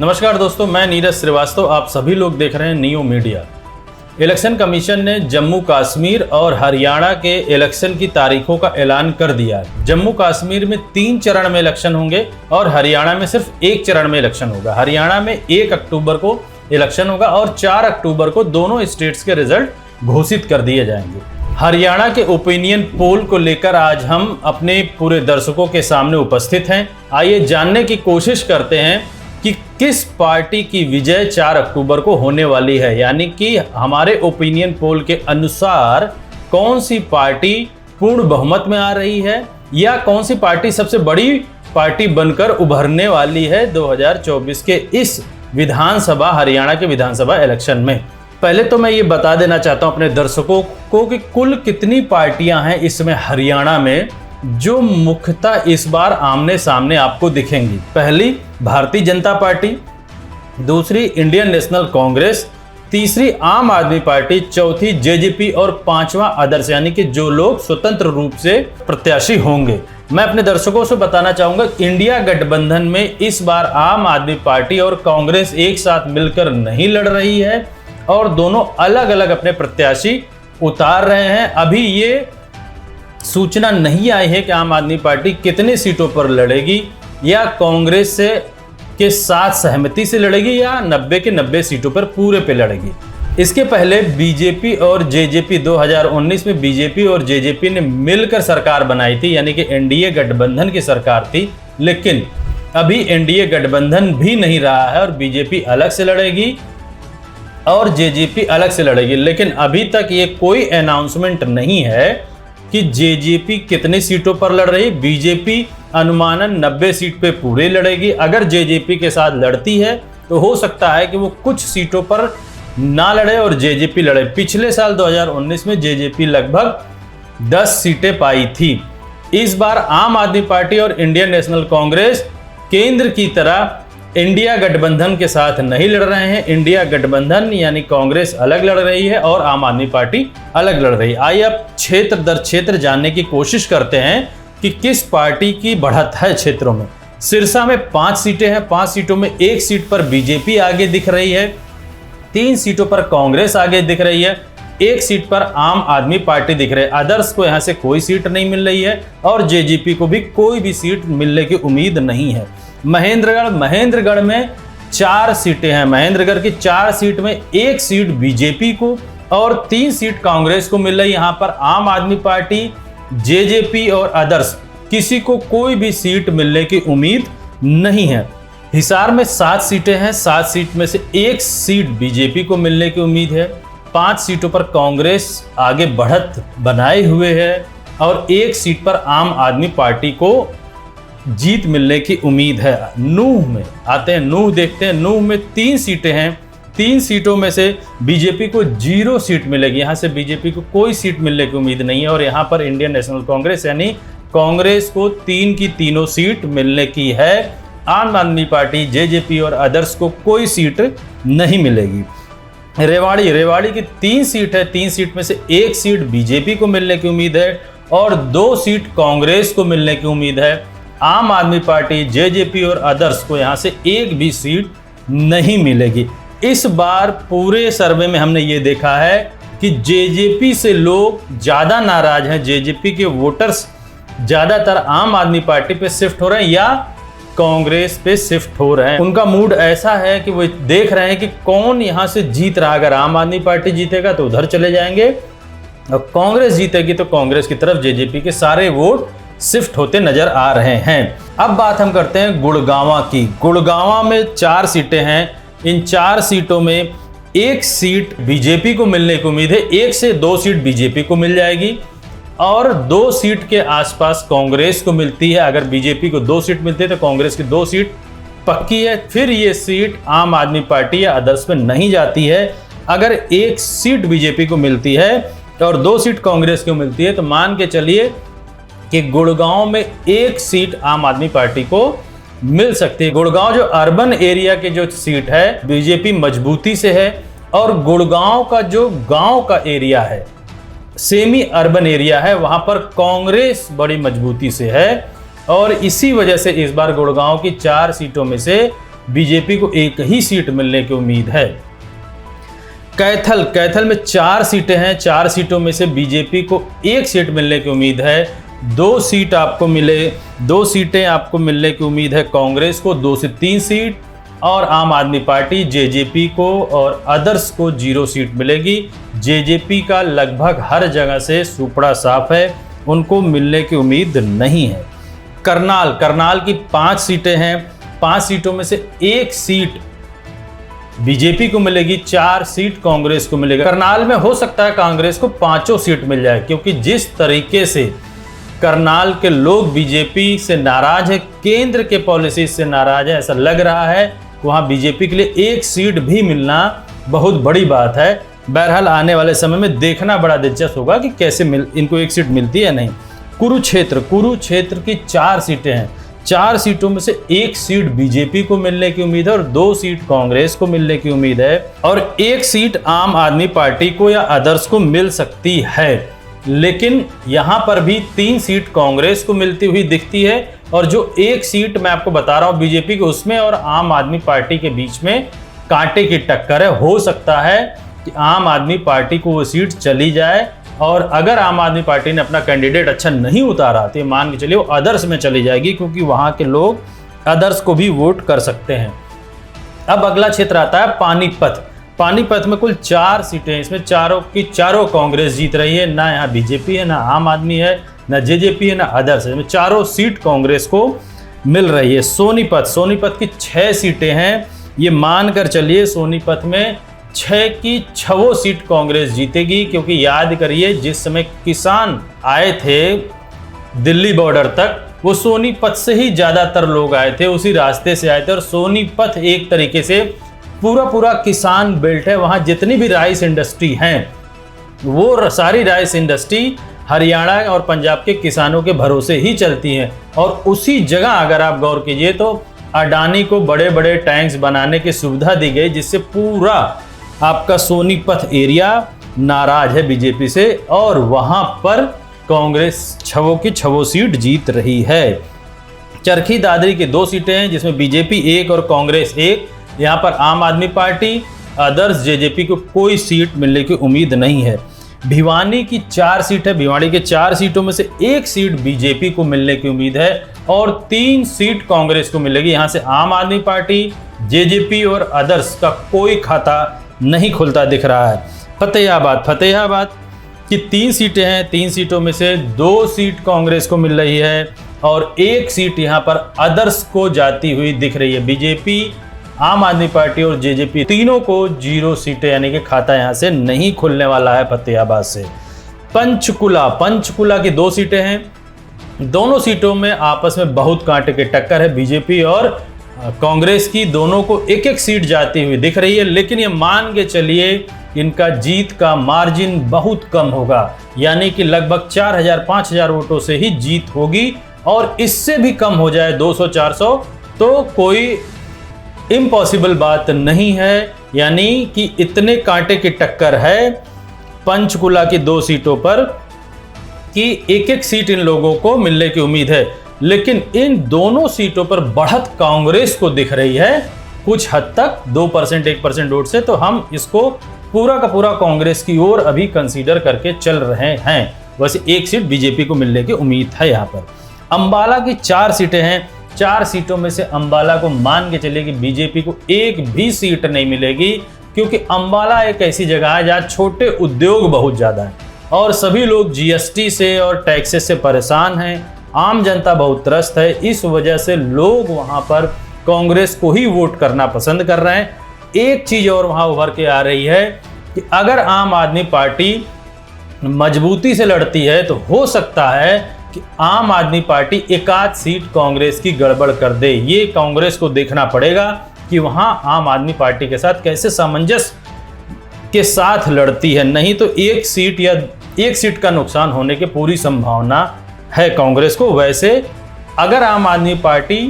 नमस्कार दोस्तों, मैं नीरज श्रीवास्तव। आप सभी लोग देख रहे हैं नियो मीडिया। इलेक्शन कमीशन ने जम्मू कश्मीर और हरियाणा के इलेक्शन की तारीखों का ऐलान कर दिया है। जम्मू कश्मीर में 3 चरण में इलेक्शन होंगे और हरियाणा में सिर्फ 1 चरण में इलेक्शन होगा। हरियाणा में 1 अक्टूबर को इलेक्शन होगा और 4 अक्टूबर को दोनों स्टेट्स के रिजल्ट घोषित कर दिए जाएंगे। हरियाणा के ओपिनियन पोल को लेकर आज हम अपने पूरे दर्शकों के सामने उपस्थित हैं। आइए जानने की कोशिश करते हैं कि किस पार्टी की विजय 4 अक्टूबर को होने वाली है। यानी कि हमारे ओपिनियन पोल के अनुसार कौन सी पार्टी पूर्ण बहुमत में आ रही है या कौन सी पार्टी सबसे बड़ी पार्टी बनकर उभरने वाली है 2024 के इस विधानसभा, हरियाणा के विधानसभा इलेक्शन में। पहले तो मैं ये बता देना चाहता हूं अपने दर्शकों को कि कुल कितनी पार्टियां हैं इसमें हरियाणा में जो मुख्यतः इस बार आमने सामने आपको दिखेंगी। पहली भारतीय जनता पार्टी, दूसरी इंडियन नेशनल कांग्रेस, तीसरी आम आदमी पार्टी, चौथी जेजेपी और 5वां अदर्स, यानी कि जो लोग स्वतंत्र रूप से प्रत्याशी होंगे। मैं अपने दर्शकों से बताना चाहूंगा इंडिया गठबंधन में इस बार आम आदमी पार्टी और कांग्रेस एक साथ मिलकर नहीं लड़ रही है और दोनों अलग अलग अपने प्रत्याशी उतार रहे हैं। अभी ये सूचना नहीं आई है कि आम आदमी पार्टी कितने सीटों पर लड़ेगी या कांग्रेस से के साथ सहमति से लड़ेगी या 90 के 90 सीटों पर पूरे पे लड़ेगी। इसके पहले बीजेपी और जेजेपी 2019 में बीजेपी और जेजेपी ने मिलकर सरकार बनाई थी, यानी कि एनडीए गठबंधन की सरकार थी। लेकिन अभी एनडीए गठबंधन भी नहीं रहा है और बीजेपी अलग से लड़ेगी और जेजेपी अलग से लड़ेगी। लेकिन अभी तक ये कोई अनाउंसमेंट नहीं है कि जेजेपी कितने सीटों पर लड़ रही है। बीजेपी अनुमानन 90 सीट पे पूरे लड़ेगी। अगर जेजेपी के साथ लड़ती है तो हो सकता है कि वो कुछ सीटों पर ना लड़े और जेजेपी लड़े। पिछले साल 2019 में जेजेपी लगभग 10 सीटें पाई थी। इस बार आम आदमी पार्टी और इंडियन नेशनल कांग्रेस केंद्र की तरह इंडिया गठबंधन के साथ नहीं लड़ रहे हैं। इंडिया गठबंधन यानी कांग्रेस अलग लड़ रही है और आम आदमी पार्टी अलग लड़ रही है। आइए अब क्षेत्र दर क्षेत्र जानने की कोशिश करते हैं कि किस पार्टी की बढ़त है क्षेत्रों में। सिरसा में 5 सीटें हैं। 5 सीटों में 1 सीट पर बीजेपी आगे दिख रही है, 3 सीटों पर कांग्रेस आगे दिख रही है, 1 सीट पर आम आदमी पार्टी दिख रही है। अदर्स को यहाँ से कोई सीट नहीं मिल रही है और जेजेपी को भी कोई भी सीट मिलने की उम्मीद नहीं है। महेंद्रगढ़ में 4 सीटें हैं। महेंद्रगढ़ की 4 सीट में 1 सीट बीजेपी को और 3 सीट कांग्रेस को मिल रही। यहाँ पर आम आदमी पार्टी, जेजेपी और अदर्स किसी को कोई भी सीट मिलने की उम्मीद नहीं है। हिसार में 7 सीटें हैं। 7 सीट में से 1 सीट बीजेपी को मिलने की उम्मीद है। 5 सीटों पर कांग्रेस आगे बढ़त बनाए हुए है और 1 सीट पर आम आदमी पार्टी को जीत मिलने की उम्मीद है। नूह में आते हैं, नूह देखते हैं। नूह में 3 सीटें हैं। 3 सीटों में से बीजेपी को 0 सीट मिलेगी। यहाँ से बीजेपी को कोई सीट मिलने की उम्मीद नहीं है और यहाँ पर इंडियन नेशनल कांग्रेस यानी कांग्रेस को 3 की तीनों सीट मिलने की है। आम आदमी पार्टी, जेजेपी और अदर्स को कोई सीट नहीं मिलेगी। रेवाड़ी की 3 सीट है। 3 सीट में से 1 सीट बीजेपी को मिलने की उम्मीद है और 2 सीट कांग्रेस को मिलने की उम्मीद है। आम आदमी पार्टी, जेजेपी और अदर्स को यहाँ से 1 भी सीट नहीं मिलेगी। इस बार पूरे सर्वे में हमने ये देखा है कि जेजेपी से लोग ज़्यादा नाराज हैं। जेजेपी के वोटर्स ज़्यादातर आम आदमी पार्टी पे शिफ्ट हो रहे हैं या कांग्रेस पे शिफ्ट हो रहे हैं। उनका मूड ऐसा है कि वो देख रहे हैं कि कौन यहाँ से जीत रहा है। अगर आम आदमी पार्टी जीतेगा तो उधर चले जाएंगे और कांग्रेस जीतेगी तो कांग्रेस की तरफ जेजेपी के सारे वोट शिफ्ट होते नजर आ रहे हैं। अब बात हम करते हैं गुड़गांवा की। गुड़गांवा में 4 सीटें हैं। इन 4 सीटों में 1 सीट बीजेपी को मिलने की उम्मीद है। 1 से 2 सीट बीजेपी को मिल जाएगी और 2 सीट के आसपास कांग्रेस को मिलती है। अगर बीजेपी को 2 सीट मिलती है तो कांग्रेस की 2 सीट पक्की है। फिर ये सीट आम आदमी पार्टी या अदर्स में नहीं जाती है। अगर 1 सीट बीजेपी को मिलती है और 2 सीट कांग्रेस को मिलती है तो मान के चलिए कि गुड़गांव में 1 सीट आम आदमी पार्टी को मिल सकती है। गुड़गांव जो अर्बन एरिया के जो सीट है बीजेपी मजबूती से है और गुड़गांव का जो गांव का एरिया है, सेमी अर्बन एरिया है, वहां पर कांग्रेस बड़ी मजबूती से है और इसी वजह से इस बार गुड़गांव की 4 सीटों में से बीजेपी को एक ही सीट मिलने की उम्मीद है। कैथल में 4 सीटें हैं, 4 सीटों में से बीजेपी को 1 सीट मिलने की उम्मीद है। 2 सीटें आपको मिलने की उम्मीद है कांग्रेस को, 2 से 3 सीट, और आम आदमी पार्टी जेजेपी को और अदर्स को 0 सीट मिलेगी। जेजेपी का लगभग हर जगह से सुपड़ा साफ है, उनको मिलने की उम्मीद नहीं है। करनाल की 5 सीटें हैं, 5 सीटों में से 1 सीट बीजेपी को मिलेगी, 4 सीट कांग्रेस को मिलेगा। करनाल में हो सकता है कांग्रेस को 5 सीट मिल जाए, क्योंकि जिस तरीके से करनाल के लोग बीजेपी से नाराज है, केंद्र के पॉलिसी से नाराज है, ऐसा लग रहा है वहाँ बीजेपी के लिए 1 सीट भी मिलना बहुत बड़ी बात है। बहरहाल आने वाले समय में देखना बड़ा दिलचस्प होगा कि कैसे इनको 1 सीट मिलती है या नहीं। कुरुक्षेत्र की 4 सीटें हैं, 4 सीटों में से 1 सीट बीजेपी को मिलने की उम्मीद है और 2 सीट कांग्रेस को मिलने की उम्मीद है, और 1 सीट आम आदमी पार्टी को या अदर्स को मिल सकती है। लेकिन यहां पर भी 3 सीट कांग्रेस को मिलती हुई दिखती है, और जो 1 सीट मैं आपको बता रहा हूं बीजेपी के, उसमें और आम आदमी पार्टी के बीच में कांटे की टक्कर है। हो सकता है कि आम आदमी पार्टी को वो सीट चली जाए, और अगर आम आदमी पार्टी ने अपना कैंडिडेट अच्छा नहीं उतारा तो ये मान के चलिए वो अदर्स में चली जाएगी, क्योंकि वहां के लोग अदर्स को भी वोट कर सकते हैं। अब अगला क्षेत्र आता है पानीपत में कुल 4 सीटें हैं, इसमें चारों की चारों कांग्रेस जीत रही है। ना यहाँ बीजेपी है, ना आम आदमी है, ना जेजेपी है, ना अदर्स है। इसमें चारों सीट कांग्रेस को मिल रही है। सोनीपत की 6 सीटें हैं, ये मानकर चलिए सोनीपत में 6 की 6 सीट कांग्रेस जीतेगी, क्योंकि याद करिए जिस समय किसान आए थे दिल्ली बॉर्डर तक, वो सोनीपत से ही ज़्यादातर लोग आए थे, उसी रास्ते से आए थे। और सोनीपत एक तरीके से पूरा किसान बेल्ट है, वहाँ जितनी भी राइस इंडस्ट्री हैं वो सारी राइस इंडस्ट्री हरियाणा और पंजाब के किसानों के भरोसे ही चलती हैं। और उसी जगह अगर आप गौर कीजिए तो अडानी को बड़े बड़े टैंक्स बनाने की सुविधा दी गई, जिससे पूरा आपका सोनीपत एरिया नाराज है बीजेपी से, और वहां पर कांग्रेस 6 की 6 सीट जीत रही है। चरखी दादरी की 2 सीटें हैं, जिसमें बीजेपी 1 और कांग्रेस 1। यहाँ पर आम आदमी पार्टी, अदर्स, जेजेपी को कोई सीट मिलने की उम्मीद नहीं है। भिवानी की 4 सीट है, भिवानी के 4 सीटों में से 1 सीट बीजेपी को मिलने की उम्मीद है, और 3 सीट कांग्रेस को मिलेगी। यहाँ से आम आदमी पार्टी, जेजेपी और अदर्स का कोई खाता नहीं खुलता दिख रहा है। फतेहाबाद की 3 सीटें हैं, 3 सीटों में से 2 सीट कांग्रेस को मिल रही है, और 1 सीट यहाँ पर अदर्स को जाती हुई दिख रही है। बीजेपी, आम आदमी पार्टी और जेजेपी तीनों को 0 सीटें, यानी कि खाता यहाँ से नहीं खुलने वाला है फतेहाबाद से। पंचकुला की 2 सीटें हैं, दोनों सीटों में आपस में बहुत कांटे की टक्कर है। बीजेपी और कांग्रेस की दोनों को 1-1 सीट जाती हुई दिख रही है, लेकिन ये मान के चलिए इनका जीत का मार्जिन बहुत कम होगा, यानी कि लगभग 4000-5000 वोटों से ही जीत होगी, और इससे भी कम हो जाए 200-400 तो कोई इम्पॉसिबल बात नहीं है। यानी कि इतने कांटे की टक्कर है पंचकुला की 2 सीटों पर कि 1-1 सीट इन लोगों को मिलने की उम्मीद है। लेकिन इन दोनों सीटों पर बढ़त कांग्रेस को दिख रही है कुछ हद तक, 2% 1% वोट से, तो हम इसको पूरा का पूरा कांग्रेस की ओर अभी कंसीडर करके चल रहे हैं। वैसे 1 सीट बीजेपी को मिलने की उम्मीद है। यहाँ पर अंबाला की 4 सीटें हैं, 4 सीटों में से अंबाला को मान के चलिए कि बीजेपी को 1 भी सीट नहीं मिलेगी, क्योंकि अंबाला एक ऐसी जगह है जहाँ छोटे उद्योग बहुत ज़्यादा हैं, और सभी लोग जीएसटी से और टैक्सेस से परेशान हैं। आम जनता बहुत त्रस्त है, इस वजह से लोग वहाँ पर कांग्रेस को ही वोट करना पसंद कर रहे हैं। एक चीज़ और वहाँ उभर के आ रही है कि अगर आम आदमी पार्टी मजबूती से लड़ती है तो हो सकता है कि आम आदमी पार्टी 1-8 सीट कांग्रेस की गड़बड़ कर दे। ये कांग्रेस को देखना पड़ेगा कि वहाँ आम आदमी पार्टी के साथ कैसे सामंजस्य के साथ लड़ती है, नहीं तो 1 सीट या 1 सीट का नुकसान होने की पूरी संभावना है कांग्रेस को। वैसे अगर आम आदमी पार्टी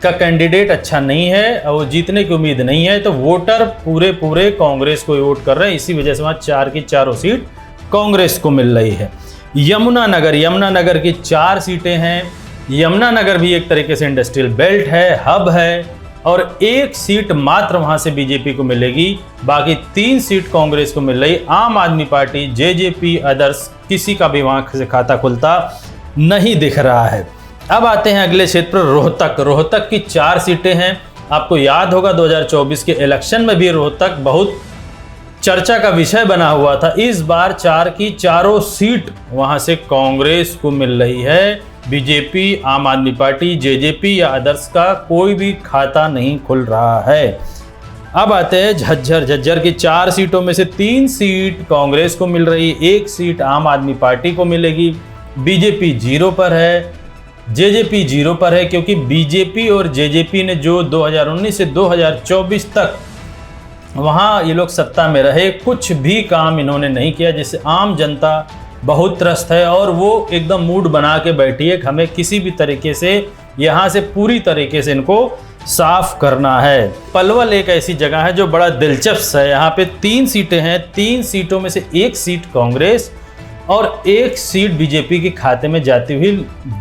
का कैंडिडेट अच्छा नहीं है और वो जीतने की उम्मीद नहीं है, तो वोटर पूरे कांग्रेस को वोट कर रहे हैं। इसी वजह से वहाँ 4 की 4 सीट कांग्रेस को मिल रही है। यमुनानगर की 4 सीटें हैं। यमुनानगर भी एक तरीके से इंडस्ट्रियल बेल्ट है, हब है, और 1 सीट मात्र वहां से बीजेपी को मिलेगी। बाकी 3 सीट कांग्रेस को मिल रही। आम आदमी पार्टी, जेजेपी, अदर्स किसी का भी वहां से खाता खुलता नहीं दिख रहा है। अब आते हैं अगले क्षेत्र रोहतक। रोहतक की 4 सीटें हैं। आपको याद होगा 2024 के इलेक्शन में भी रोहतक बहुत चर्चा का विषय बना हुआ था। इस बार 4 की चारों सीट वहां से कांग्रेस को मिल रही है। बीजेपी, आम आदमी पार्टी, जेजेपी या अदर्स का कोई भी खाता नहीं खुल रहा है। अब आते हैं झज्जर। झज्जर की 4 सीटों में से 3 सीट कांग्रेस को मिल रही, 1 सीट आम आदमी पार्टी को मिलेगी। बीजेपी 0 पर है, जेजेपी 0 पर है, क्योंकि बीजेपी और जेजेपी ने जो 2019 से 2024 तक वहाँ ये लोग सत्ता में रहे, कुछ भी काम इन्होंने नहीं किया, जिससे आम जनता बहुत त्रस्त है और वो एकदम मूड बना के बैठी है कि हमें किसी भी तरीके से यहाँ से पूरी तरीके से इनको साफ करना है। पलवल एक ऐसी जगह है जो बड़ा दिलचस्प है। यहाँ पे 3 सीटें हैं। 3 सीटों में से 1 सीट कांग्रेस और 1 सीट बीजेपी के खाते में जाती हुई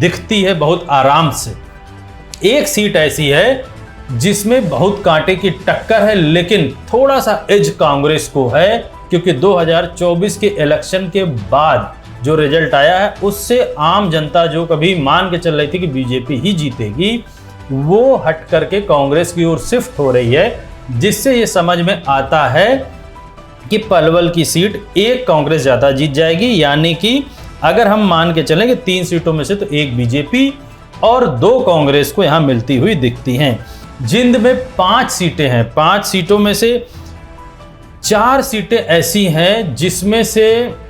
दिखती है बहुत आराम से। 1 सीट ऐसी है जिसमें बहुत कांटे की टक्कर है, लेकिन थोड़ा सा एज कांग्रेस को है, क्योंकि 2024 के इलेक्शन के बाद जो रिजल्ट आया है उससे आम जनता जो कभी मान के चल रही थी कि बीजेपी ही जीतेगी, वो हट करके कांग्रेस की ओर शिफ्ट हो रही है, जिससे ये समझ में आता है कि पलवल की सीट 1 कांग्रेस ज़्यादा जीत जाएगी। यानी कि अगर हम मान के चलें कि 3 सीटों में से तो 1 बीजेपी और 2 कांग्रेस को यहाँ मिलती हुई दिखती हैं। जिंद में 5 सीटें हैं। 5 सीटों में से 4 सीटें ऐसी हैं जिसमें से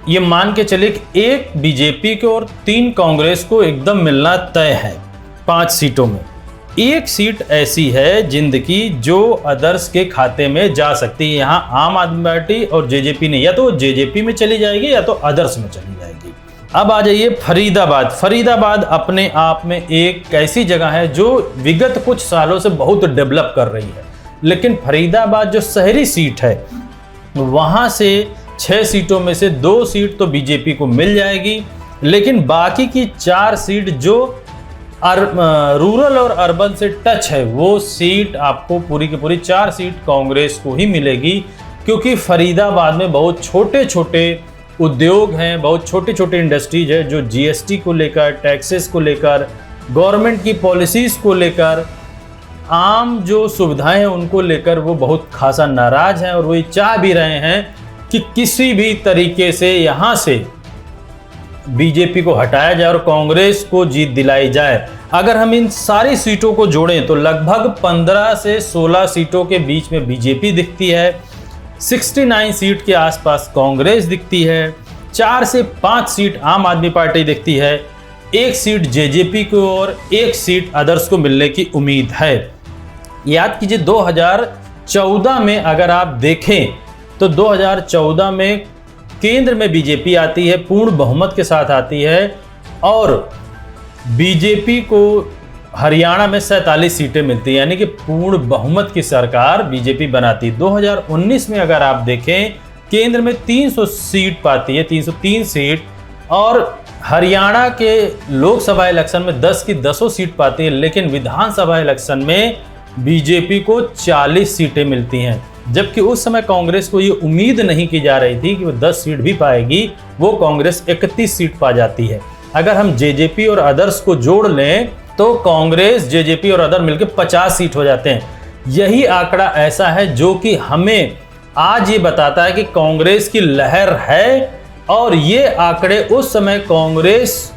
ये मान के चले कि 1 बीजेपी को और 3 कांग्रेस को एकदम मिलना तय है। 5 सीटों में 1 सीट ऐसी है जिंद की जो अदर्स के खाते में जा सकती है। यहाँ आम आदमी पार्टी और जेजेपी ने या तो जेजेपी में चली जाएगी या तो अदर्स में चली जाएगी। अब आ जाइए फरीदाबाद। फरीदाबाद अपने आप में एक ऐसी जगह है जो विगत कुछ सालों से बहुत डेवलप कर रही है, लेकिन फरीदाबाद जो शहरी सीट है वहाँ से 6 सीटों में से 2 सीट तो बीजेपी को मिल जाएगी, लेकिन बाकी की 4 सीट जो रूरल और अर्बन से टच है वो सीट आपको पूरी की पूरी 4 सीट कांग्रेस को ही मिलेगी, क्योंकि फरीदाबाद में बहुत छोटे छोटे उद्योग हैं, बहुत छोटे छोटे इंडस्ट्रीज है जो जीएसटी को लेकर, टैक्सेस को लेकर, गवर्नमेंट की पॉलिसीज़ को लेकर, आम जो सुविधाएं हैं उनको लेकर वो बहुत खासा नाराज हैं और वो ये चाह भी रहे हैं कि किसी भी तरीके से यहाँ से बीजेपी को हटाया जाए और कांग्रेस को जीत दिलाई जाए। अगर हम इन सारी सीटों को जोड़ें तो लगभग 15 से 16 सीटों के बीच में बीजेपी दिखती है, 69 सीट के आसपास कांग्रेस दिखती है, 4 से 5 सीट आम आदमी पार्टी दिखती है, 1 सीट जेजेपी को और 1 सीट अदर्स को मिलने की उम्मीद है। याद कीजिए 2014 में अगर आप देखें तो 2014 में केंद्र में बीजेपी आती है, पूर्ण बहुमत के साथ आती है और बीजेपी को हरियाणा में 47 सीटें मिलती हैं, यानी कि पूर्ण बहुमत की सरकार बीजेपी बनाती है। 2019 में अगर आप देखें केंद्र में 300 सीट पाती है, 303 सीट, और हरियाणा के लोकसभा इलेक्शन में 10 की 10 सीट पाती है, लेकिन विधानसभा इलेक्शन में बीजेपी को 40 सीटें मिलती हैं, जबकि उस समय कांग्रेस को ये उम्मीद नहीं की जा रही थी कि वो 10 सीट भी पाएगी, वो कांग्रेस 31 सीट पा जाती है। अगर हम जेजेपी और अदर्स को जोड़ लें तो कांग्रेस, जेजेपी और अदर मिलकर 50 सीट हो जाते हैं। यही आंकड़ा ऐसा है जो कि हमें आज ये बताता है कि कांग्रेस की लहर है, और ये आंकड़े उस समय कांग्रेस,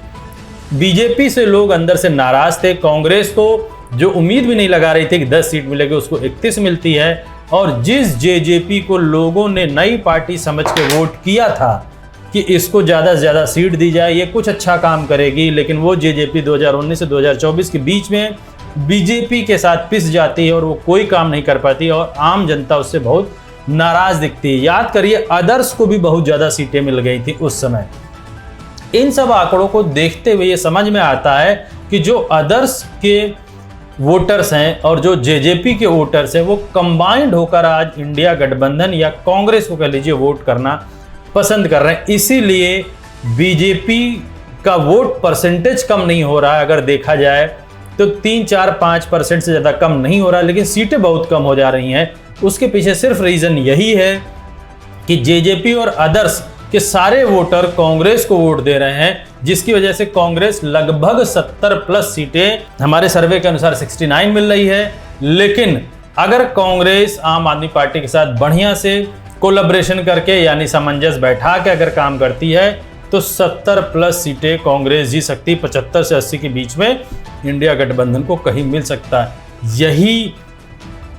बीजेपी से लोग अंदर से नाराज थे। कांग्रेस को जो उम्मीद भी नहीं लगा रही थी कि 10 सीट मिलेगी, उसको 31 मिलती है, और जिस जेजेपी को लोगों ने नई पार्टी समझ के वोट किया था कि इसको ज़्यादा से ज़्यादा सीट दी जाए, ये कुछ अच्छा काम करेगी, लेकिन वो जेजेपी 2019 से 2024 के बीच में बीजेपी के साथ पिस जाती है और वो कोई काम नहीं कर पाती और आम जनता उससे बहुत नाराज दिखती है। याद करिए अदर्स को भी बहुत ज़्यादा सीटें मिल गई थी उस समय। इन सब आंकड़ों को देखते हुए ये समझ में आता है कि जो अदर्स के वोटर्स हैं और जो जेजेपी के वोटर्स हैं वो कंबाइंड होकर आज इंडिया गठबंधन या कांग्रेस को कह लीजिए वोट करना पसंद कर रहे हैं। इसीलिए बीजेपी का वोट परसेंटेज कम नहीं हो रहा है अगर देखा जाए तो 3-4-5% से ज़्यादा कम नहीं हो रहा, लेकिन सीटें बहुत कम हो जा रही हैं। उसके पीछे सिर्फ रीज़न यही है कि जेजेपी और अदर्स के सारे वोटर कांग्रेस को वोट दे रहे हैं, जिसकी वजह से कांग्रेस लगभग 70+ सीटें, हमारे सर्वे के अनुसार 69 मिल रही है। लेकिन अगर कांग्रेस आम आदमी पार्टी के साथ बढ़िया से कोलैबोरेशन करके यानी सामंजस्य बैठा के अगर काम करती है तो 70+ सीटें कांग्रेस जीत सकती, 75 से 80 के बीच में इंडिया गठबंधन को कहीं मिल सकता है। यही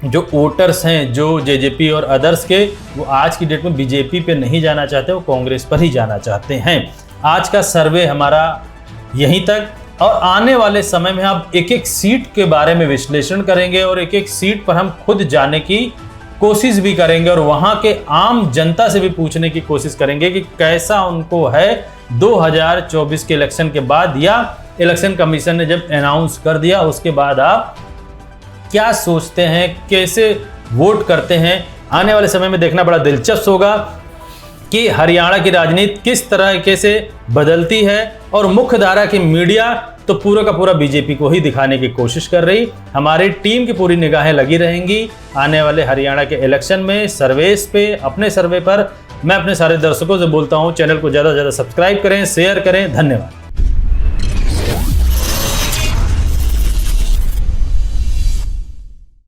जो वोटर्स हैं जो जेजेपी और अदर्स के, वो आज की डेट में बीजेपी पे नहीं जाना चाहते, वो कांग्रेस पर ही जाना चाहते हैं। आज का सर्वे हमारा यहीं तक, और आने वाले समय में हम एक एक सीट के बारे में विश्लेषण करेंगे और एक एक सीट पर हम खुद जाने की कोशिश भी करेंगे और वहां के आम जनता से भी पूछने की कोशिश करेंगे कि कैसा उनको है 2024 के इलेक्शन के बाद, या इलेक्शन कमीशन ने जब अनाउंस कर दिया उसके बाद आप क्या सोचते हैं, कैसे वोट करते हैं। आने वाले समय में देखना बड़ा दिलचस्प होगा कि हरियाणा की राजनीति किस तरीके से बदलती है, और मुख्य धारा की मीडिया तो पूरा का पूरा बीजेपी को ही दिखाने की कोशिश कर रही। हमारी टीम की पूरी निगाहें लगी रहेंगी आने वाले हरियाणा के इलेक्शन में, सर्वेस पे, अपने सर्वे पर। मैं अपने सारे दर्शकों से बोलता हूं, चैनल को ज़्यादा से ज़्यादा सब्सक्राइब करें, शेयर करें। धन्यवाद।